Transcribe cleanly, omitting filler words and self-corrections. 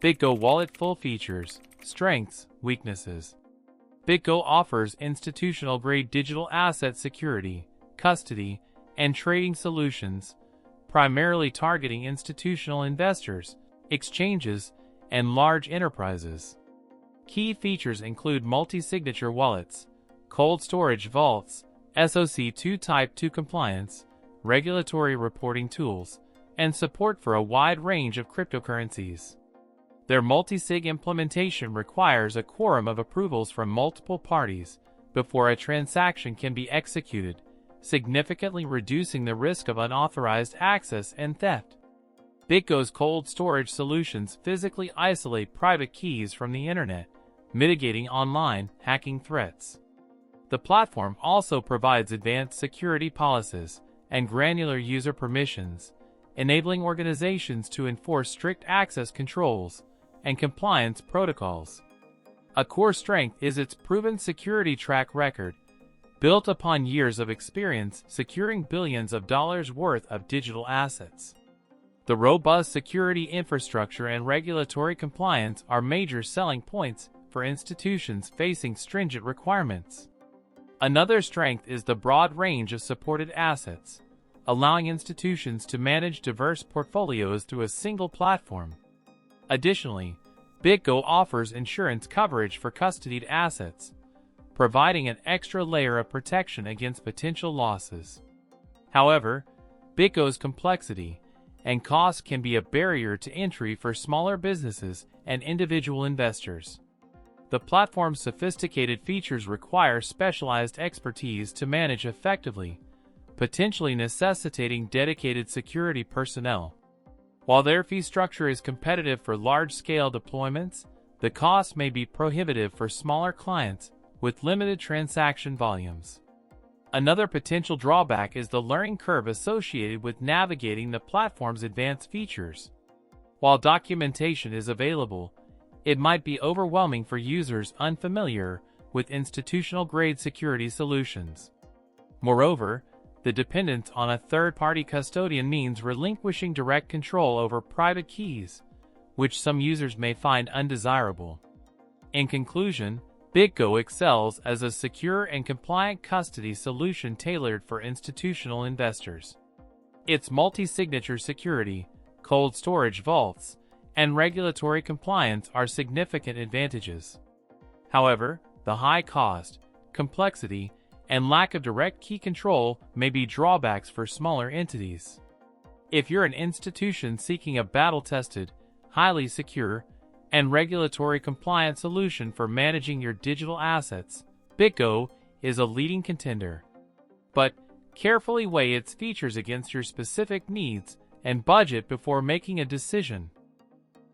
BitGo Wallet Full Features, Strengths, Weaknesses. BitGo offers institutional-grade digital asset security, custody, and trading solutions, primarily targeting institutional investors, exchanges, and large enterprises. Key features include multi-signature wallets, cold storage vaults, SOC 2 Type 2 compliance, regulatory reporting tools, and support for a wide range of cryptocurrencies. Their multi-sig implementation requires a quorum of approvals from multiple parties before a transaction can be executed, significantly reducing the risk of unauthorized access and theft. BitGo's cold storage solutions physically isolate private keys from the internet, mitigating online hacking threats. The platform also provides advanced security policies and granular user permissions, enabling organizations to enforce strict access controls and compliance protocols. A core strength is its proven security track record, built upon years of experience securing billions of dollars worth of digital assets. The robust security infrastructure and regulatory compliance are major selling points for institutions facing stringent requirements. Another strength is the broad range of supported assets, allowing institutions to manage diverse portfolios through a single platform. Additionally, BitGo offers insurance coverage for custodied assets, providing an extra layer of protection against potential losses. However, BitGo's complexity and cost can be a barrier to entry for smaller businesses and individual investors. The platform's sophisticated features require specialized expertise to manage effectively, potentially necessitating dedicated security personnel. While their fee structure is competitive for large-scale deployments, the cost may be prohibitive for smaller clients with limited transaction volumes. Another potential drawback is the learning curve associated with navigating the platform's advanced features. While documentation is available, it might be overwhelming for users unfamiliar with institutional-grade security solutions. Moreover, the dependence on a third-party custodian means relinquishing direct control over private keys, which some users may find undesirable. In conclusion, BitGo excels as a secure and compliant custody solution tailored for institutional investors. Its multi-signature security, cold storage vaults, and regulatory compliance are significant advantages. However, the high cost, complexity, and lack of direct key control may be drawbacks for smaller entities. If you're an institution seeking a battle-tested, highly secure, and regulatory compliant solution for managing your digital assets, BitGo is a leading contender. But carefully weigh its features against your specific needs and budget before making a decision.